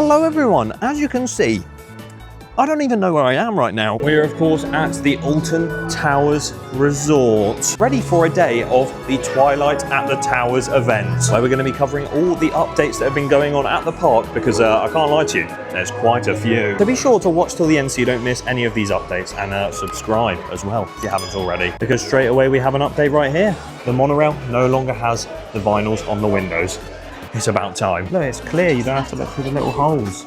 Hello everyone, as you can see, I don't even know where I am right now. We're of course at the Alton Towers Resort, ready for a day of the Twilight at the Towers event, where we're going to be covering all the updates that have been going on at the park, because I can't lie to you, there's quite a few. So be sure to watch till the end so you don't miss any of these updates, and subscribe as well if you haven't already, because straight away we have an update right here. The monorail no longer has the vinyls on the windows. It's about time. Look, it's clear, you don't have to look through the little holes.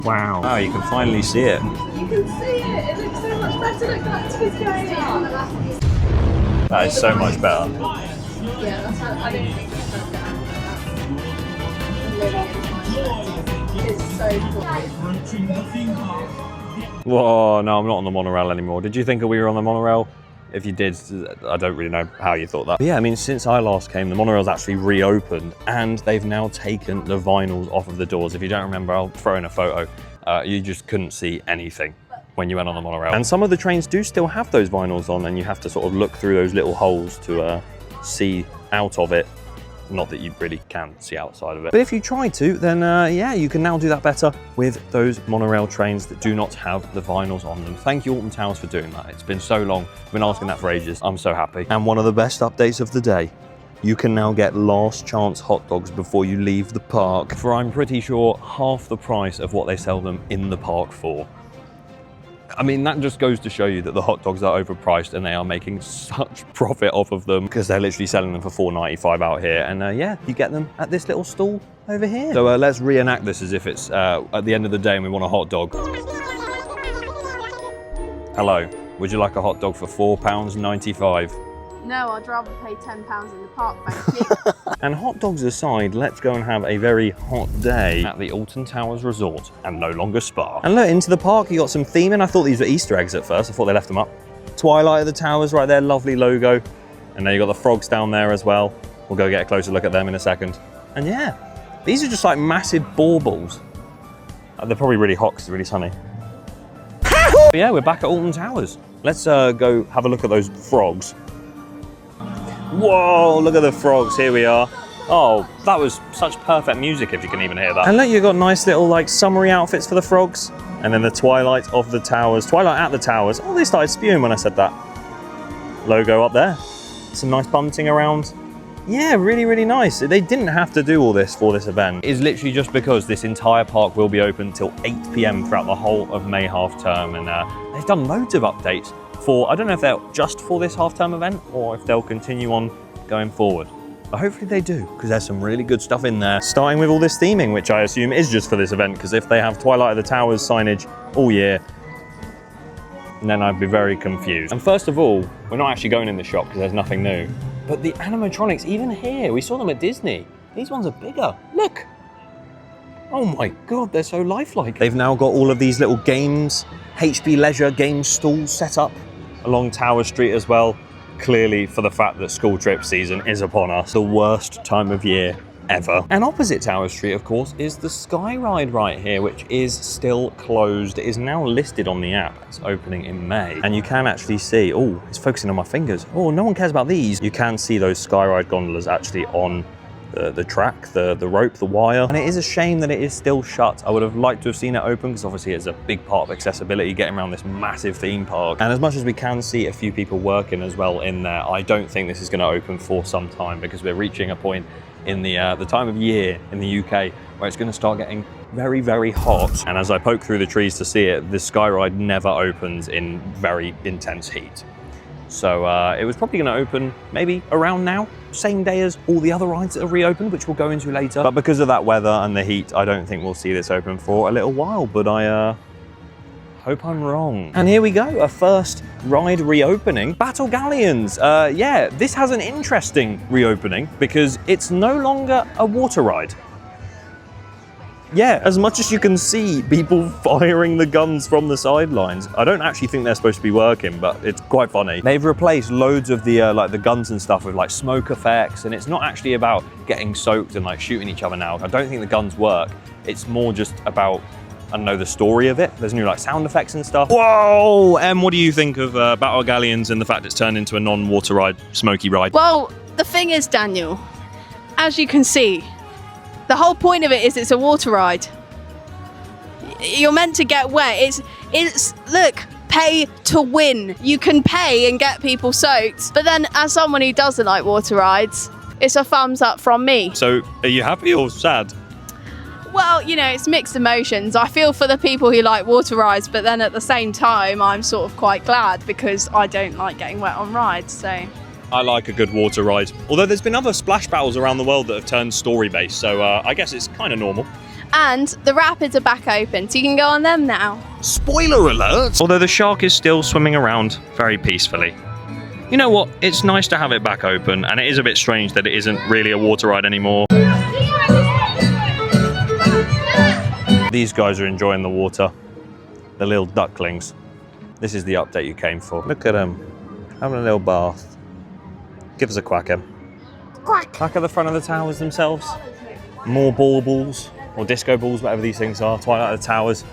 Wow. Wow, you can finally see it. You can see it. It looks so much better. Look, that is going on. That is so much better. Yeah, that's how I don't think it's so cool. Whoa, no, I'm not on the monorail anymore. Did you think we were on the monorail? If you did, I don't really know how you thought that. But yeah, I mean, since I last came, the monorail's actually reopened and they've now taken the vinyls off of the doors. If you don't remember, I'll throw in a photo. You just couldn't see anything when you went on the monorail. And some of the trains do still have those vinyls on, and you have to sort of look through those little holes to see out of it. Not that you really can see outside of it. But if you try to, then yeah, you can now do that better with those monorail trains that do not have the vinyls on them. Thank you, Alton Towers, for doing that. It's been so long. I've been asking that for ages. I'm so happy. And one of the best updates of the day, you can now get last chance hot dogs before you leave the park for, I'm pretty sure, half the price of what they sell them in the park for. I mean, that just goes to show you that the hot dogs are overpriced and they are making such profit off of them, because they're literally selling them for $4.95 out here. And yeah, you get them at this little stall over here. So let's reenact this as if it's at the end of the day and we want a hot dog. Hello, would you like a hot dog for £4.95? No, I'd rather pay £10 in the park, thank you. And hot dogs aside, let's go and have a very hot day at the Alton Towers Resort and no longer spa. And look, into the park, you got some theming. I thought these were Easter eggs at first. I thought they left them up. Twilight at the Towers right there, lovely logo. And there you got the frogs down there as well. We'll go get a closer look at them in a second. And yeah, these are just like massive baubles. They're probably really hot because it's really sunny. But yeah, we're back at Alton Towers. Let's go have a look at those frogs. Whoa, look at the frogs, here we are. Oh, that was such perfect music, if you can even hear that. And look, you've got nice little like summery outfits for the frogs. And then the Twilight of the Towers, Twilight at the Towers. Oh, they started spewing when I said that. Logo up there. Some nice bunting around. Yeah, really, really nice. They didn't have to do all this for this event. It's literally just because this entire park will be open till 8 p.m. throughout the whole of May half term. And they've done loads of updates. I don't know if they're just for this half-term event or if they'll continue on going forward. But hopefully they do, because there's some really good stuff in there. Starting with all this theming, which I assume is just for this event, because if they have Twilight of the Towers signage all year, then I'd be very confused. And first of all, we're not actually going in the shop because there's nothing new. But the animatronics, even here, we saw them at Disney. These ones are bigger. Look. Oh my God, they're so lifelike. They've now got all of these little games, HB Leisure game stalls set up along Tower Street as well, clearly for the fact that school trip season is upon us, the worst time of year ever. And opposite Tower Street, of course, is the Sky Ride right here, which is still closed. It is now listed on the app. It's opening in May. And you can actually see, oh, it's focusing on my fingers. Oh, no one cares about these. You can see those Sky Ride gondolas actually on the track, the rope, the wire. And it is a shame that it is still shut. I would have liked to have seen it open, because obviously it's a big part of accessibility, getting around this massive theme park. And as much as we can see a few people working as well in there, I don't think this is going to open for some time, because we're reaching a point in the time of year in the UK where it's going to start getting very, very hot. And as I poke through the trees to see it, this Sky Ride never opens in very intense heat. So it was probably going to open maybe around now, same day as all the other rides that have reopened, which we'll go into later. But because of that weather and the heat, I don't think we'll see this open for a little while, but I hope I'm wrong. And here we go, a first ride reopening, Battle Galleons. Yeah, this has an interesting reopening because it's no longer a water ride. Yeah, as much as you can see people firing the guns from the sidelines, I don't actually think they're supposed to be working, but it's quite funny. They've replaced loads of the like the guns and stuff with like smoke effects, and it's not actually about getting soaked and like shooting each other now. I don't think the guns work. It's more just about, I don't know, the story of it. There's new like sound effects and stuff. Whoa! Em, what do you think of Battle Galleons and the fact it's turned into a non-water ride, smoky ride? Well, the thing is, Daniel, as you can see, the whole point of it is it's a water ride. You're meant to get wet. It's look, pay to win. You can pay and get people soaked. But then as someone who doesn't like water rides, it's a thumbs up from me. So are you happy or sad? Well, you know, it's mixed emotions. I feel for the people who like water rides, but then at the same time, I'm sort of quite glad because I don't like getting wet on rides, so. I like a good water ride. Although there's been other splash battles around the world that have turned story-based, so I guess it's kind of normal. And the rapids are back open, so you can go on them now. Spoiler alert! Although the shark is still swimming around very peacefully. You know what? It's nice to have it back open, and it is a bit strange that it isn't really a water ride anymore. These guys are enjoying the water. The little ducklings. This is the update you came for. Look at them, having a little bath. Give us a quack, Em. Quack. Back at the front of the towers themselves. More baubles, or disco balls, whatever these things are. Twilight of the Towers.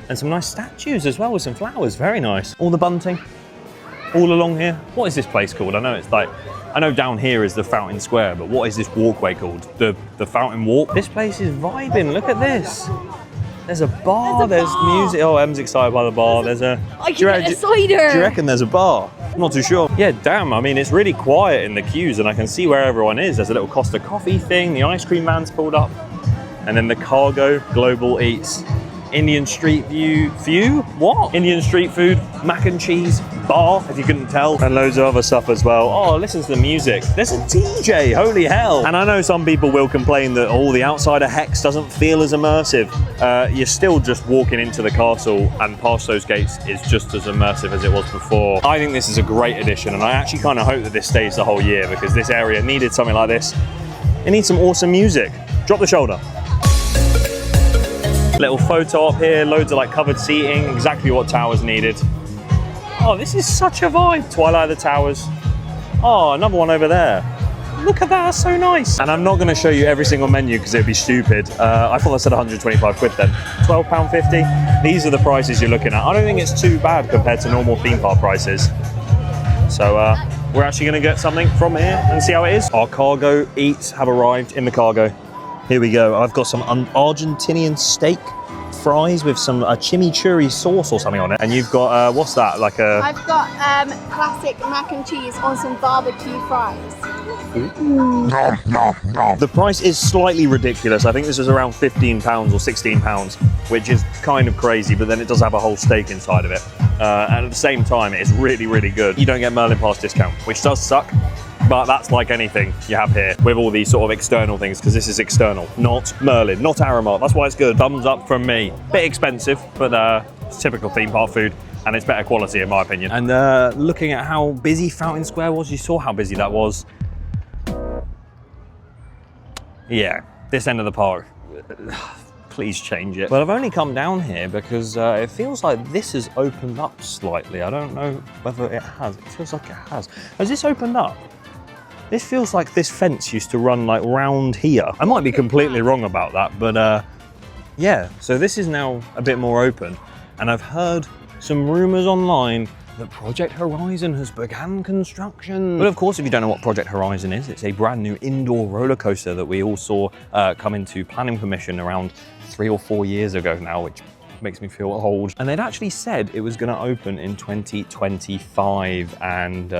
And some nice statues as well with some flowers. Very nice. All the bunting. All along here. What is this place called? I know down here is the Fountain Square, but what is this walkway called? The Fountain Walk? This place is vibing. Look at this. There's a bar, there's music. Oh, Em's excited by the bar. There's a... I can get a cider. Do you reckon there's a bar? I'm not too sure. Yeah, damn. I mean, it's really quiet in the queues and I can see where everyone is. There's a little Costa Coffee thing. The ice cream van's pulled up. And then the Cargo Global Eats. Indian street view? What? Indian street food, mac and cheese, bar, if you couldn't tell, and loads of other stuff as well. Oh, listen to the music. There's a DJ, holy hell. And I know some people will complain that, oh, the outside of Hex doesn't feel as immersive. You're still just walking into the castle and past those gates is just as immersive as it was before. I think this is a great addition, and I actually kind of hope that this stays the whole year because this area needed something like this. It needs some awesome music. Drop the shoulder. Little photo up here, loads of like covered seating, exactly what Towers needed. Oh, this is such a vibe. Twilight of the Towers. Oh, another one over there. Look at that, that's so nice. And I'm not gonna show you every single menu because it'd be stupid. I thought I said 125 quid then. £12.50. These are the prices you're looking at. I don't think it's too bad compared to normal theme park prices. So we're actually gonna get something from here and see how it is. Our cargo eats have arrived in the cargo. Here we go. I've got some Argentinian steak fries with some chimichurri sauce or something on it. And you've got, what's that? Like a... I've got classic mac and cheese on some barbecue fries. The price is slightly ridiculous. I think this is around £15 or £16, which is kind of crazy, but then it does have a whole steak inside of it. And at the same time, it's really, really good. You don't get Merlin Pass discount, which does suck. But that's like anything you have here with all these sort of external things, because this is external, not Merlin, not Aramark. That's why it's good. Thumbs up from me. Bit expensive, but it's typical theme park food, and it's better quality in my opinion. And looking at how busy Fountain Square was, you saw how busy that was. Yeah, this end of the park. Please change it. But I've only come down here because it feels like this has opened up slightly. I don't know whether it has. It feels like it has. Has this opened up? This feels like this fence used to run like round here. I might be completely wrong about that, but yeah. So this is now a bit more open, and I've heard some rumours online that Project Horizon has begun construction. But of course, if you don't know what Project Horizon is, it's a brand new indoor roller coaster that we all saw come into planning permission around 3 or 4 years ago now, which makes me feel old. And they'd actually said it was gonna open in 2025, and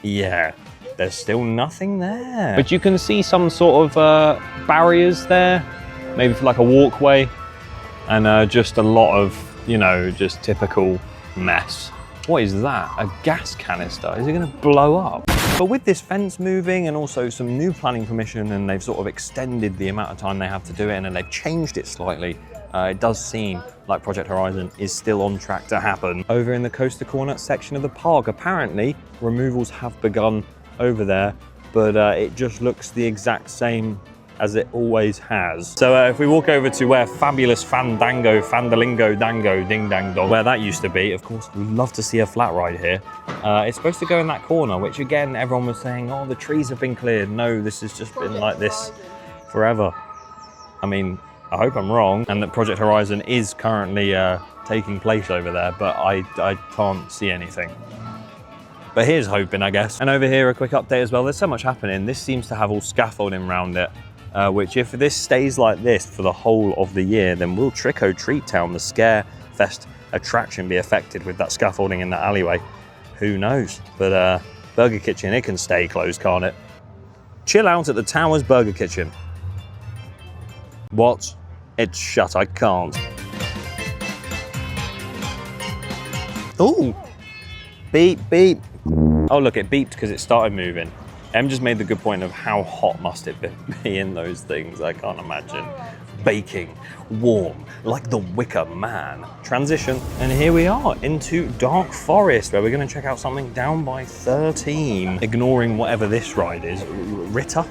yeah. There's still nothing there. But you can see some sort of barriers there, maybe for like a walkway, and just a lot of, you know, just typical mess. What is that? A gas canister? Is it gonna blow up? But with this fence moving and also some new planning permission, and they've sort of extended the amount of time they have to do it, and then they've changed it slightly, it does seem like Project Horizon is still on track to happen. Over in the Coaster Corner section of the park, apparently removals have begun over there, but it just looks the exact same as it always has. So if we walk over to where Fabulous Fandalingo Dango Ding Dang Dong, where that used to be, of course, we'd love to see a flat ride here. It's supposed to go in that corner, which again, everyone was saying, oh, the trees have been cleared. No, this has just been like this forever. I mean, I hope I'm wrong, and that Project Horizon is currently taking place over there, but I can't see anything. But here's hoping, I guess. And over here, a quick update as well. There's so much happening. This seems to have all scaffolding around it. which if this stays like this for the whole of the year, then will Trick or Treat Town, the Scare Fest attraction, be affected with that scaffolding in that alleyway? Who knows? But Burger Kitchen, it can stay closed, can't it? Chill out at the Towers Burger Kitchen. What? It's shut, I can't. Ooh! Beep, beep. Oh look, it beeped because it started moving. Em just made the good point of how hot must it be in those things. I can't imagine. Baking, warm, like the Wicker Man. Transition, and here we are into Dark Forest, where we're going to check out something down by 13. Ignoring whatever this ride is, Ritter?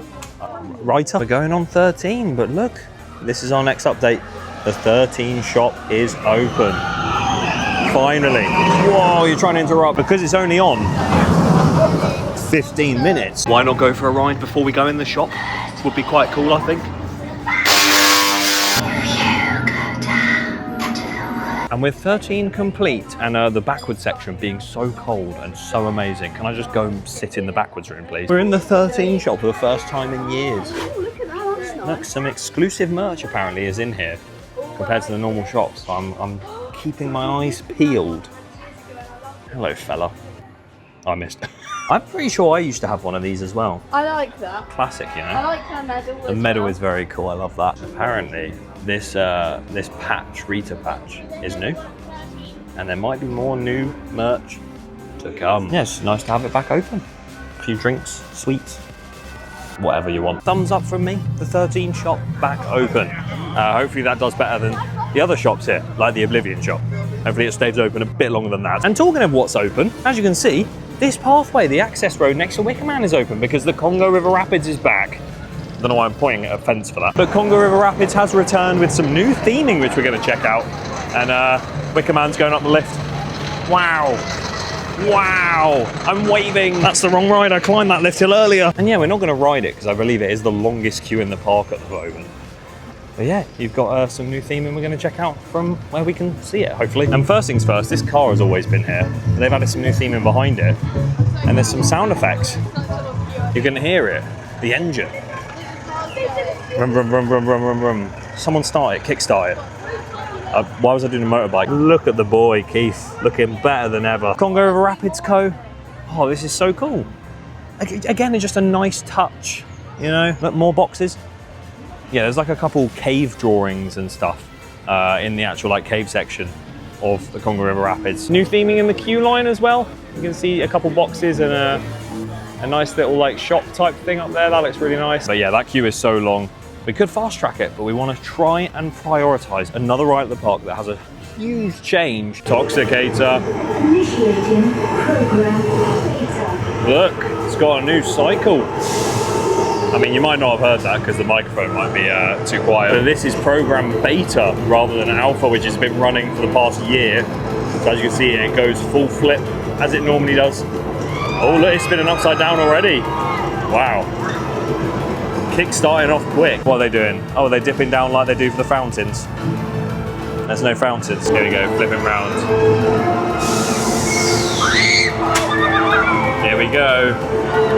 We're going on 13, but look, this is our next update. The 13 shop is open. Finally. Whoa, you're trying to interrupt because it's only on 15 minutes. Why not go for a ride before we go in the shop? Would be quite cool, I think. And with 13 complete and the backwards section being so cold and so amazing, can I just go and sit in the backwards room, please? We're in the 13 shop for the first time in years. Oh, look at that, that's nice. Look, some exclusive merch apparently is in here compared to the normal shops. So I'm keeping my eyes peeled. Hello, fella. I missed. I'm pretty sure I used to have one of these as well. I like that. Classic, you know? I like her medal. The medal is very cool, I love that. Apparently, this patch, Rita patch, is new. And there might be more new merch to come. Yeah, it's nice to have it back open. A few drinks, sweets, whatever you want. Thumbs up from me, the 13 shop back open. Hopefully that does better than the other shops here, like the Oblivion shop. Hopefully it stays open a bit longer than that. And talking of what's open, as you can see, this pathway, the access road next to Wicker Man, is open because the Congo River Rapids is back. I don't know why I'm pointing at a fence for that. But Congo River Rapids has returned with some new theming, which we're going to check out. And Wicker Man's going up the lift. Wow. Wow. I'm waving. That's the wrong ride. I climbed that lift hill earlier. And yeah, we're not going to ride it because I believe it is the longest queue in the park at the moment. But yeah, you've got some new theming we're going to check out from where we can see it, hopefully. And first things first, this car has always been here. But they've added some new theming behind it. And there's some sound effects. You can hear it. The engine. Rum, rum, rum, rum, rum, rum, rum. Someone start it, kickstart it. Why was I doing a motorbike? Look at the boy, Keith. Looking better than ever. Congo River Rapids Co. Oh, this is so cool. Again, it's just a nice touch, you know? Look, more boxes. Yeah, there's like a couple cave drawings and stuff in the actual like cave section of the Congo River Rapids. New theming in the queue line as well. You can see a couple boxes and a nice little like shop type thing up there. That looks really nice. But yeah, that queue is so long. We could fast track it, but we want to try and prioritize another ride at the park that has a huge change. Toxicator. Look, it's got a new cycle. I mean, you might not have heard that because the microphone might be too quiet. But this is program beta rather than alpha, which has been running for the past year. So as you can see, it goes full flip as it normally does. Oh, look, it's spinning upside down already. Wow. Kick-starting off quick. What are they doing? Oh, they're dipping down like they do for the fountains. There's no fountains. Here we go, flipping round. Here we go.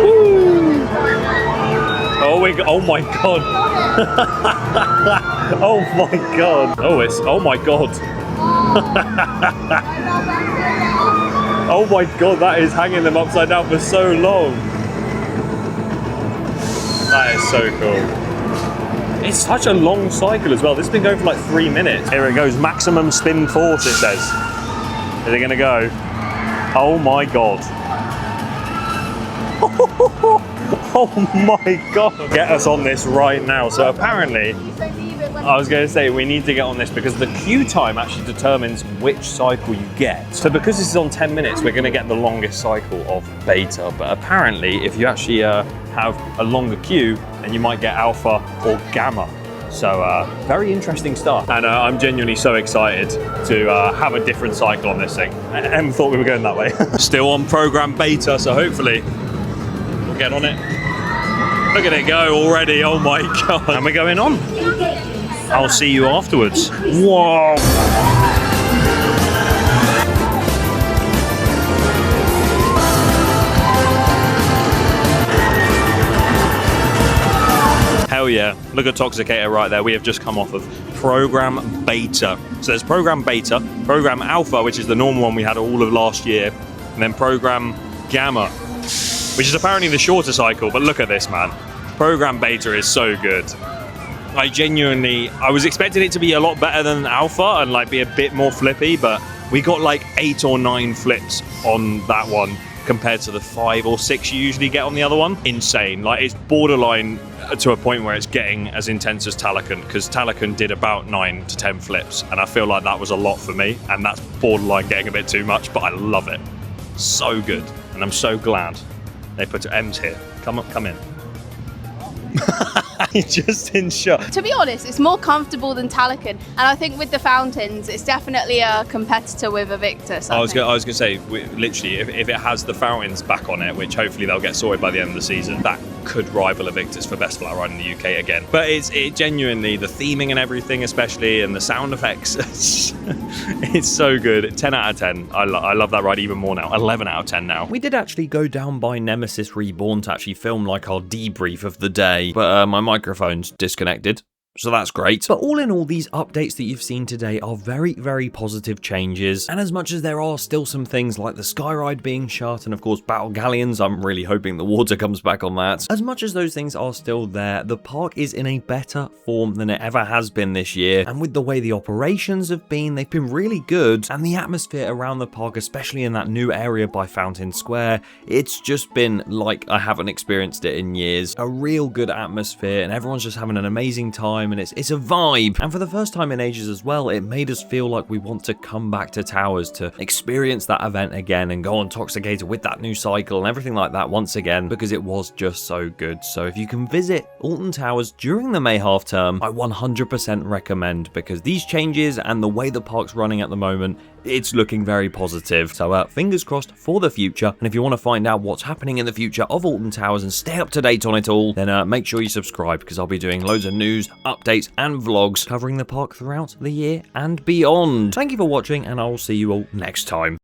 Woo! Oh my god. Oh my god. Oh my god. Oh my god, that is hanging them upside down for so long. That is so cool. It's such a long cycle as well. This has been going for like 3 minutes. Here it goes, maximum spin force, it says. Is it gonna go? Oh my god. Oh my god. Get us on this right now. So apparently, I was going to say we need to get on this because the queue time actually determines which cycle you get. So because this is on 10 minutes, we're going to get the longest cycle of beta. But apparently, if you actually have a longer queue, then you might get alpha or gamma. So very interesting stuff. And I'm genuinely so excited to have a different cycle on this thing. I never thought we were going that way. Still on program beta, so hopefully we'll get on it. Look at it go already, oh my god. And we're going on. I'll see you afterwards. Whoa. Hell yeah. Look at Toxicator right there. We have just come off of Program Beta. So there's Program Beta, Program Alpha, which is the normal one we had all of last year, and then Program Gamma, which is apparently the shorter cycle, but look at this, man. Program Beta is so good. I was expecting it to be a lot better than Alpha and like be a bit more flippy, but we got like 8 or 9 flips on that one compared to the 5 or 6 you usually get on the other one. Insane. Like, it's borderline to a point where it's getting as intense as Talican, because Talican did about 9 to 10 flips, and I feel like that was a lot for me, and that's borderline getting a bit too much, but I love it. So good, and I'm so glad they put M's here. Come in. Just in shock. To be honest, it's more comfortable than Talican, and I think with the fountains, it's definitely a competitor with Invictus. I was going to say, literally, if it has the fountains back on it, which hopefully they'll get sorted by the end of the season, that could rival Invictus for best flat ride in the UK again. But it genuinely, the theming and everything, especially, and the sound effects, it's so good. 10 out of 10. I love that ride even more now. 11 out of 10 now. We did actually go down by Nemesis Reborn to actually film like our debrief of the day, but my microphone's disconnected. So that's great. But all in all, these updates that you've seen today are very, very positive changes. And as much as there are still some things like the Skyride being shut and of course Battle Galleons, I'm really hoping the water comes back on that. As much as those things are still there, the park is in a better form than it ever has been this year. And with the way the operations have been, they've been really good. And the atmosphere around the park, especially in that new area by Fountain Square, it's just been like I haven't experienced it in years. A real good atmosphere, and everyone's just having an amazing time. And it's a vibe, and for the first time in ages as well, it made us feel like we want to come back to Towers to experience that event again and go on Toxicator with that new cycle and everything like that once again, because it was just so good. So if you can visit Alton Towers during the May half term, I 100% recommend, because these changes and the way the park's running at the moment, it's looking very positive. So fingers crossed for the future. And if you want to find out what's happening in the future of Alton Towers and stay up to date on it all, then make sure you subscribe, because I'll be doing loads of news, updates and vlogs covering the park throughout the year and beyond. Thank you for watching, and I will see you all next time.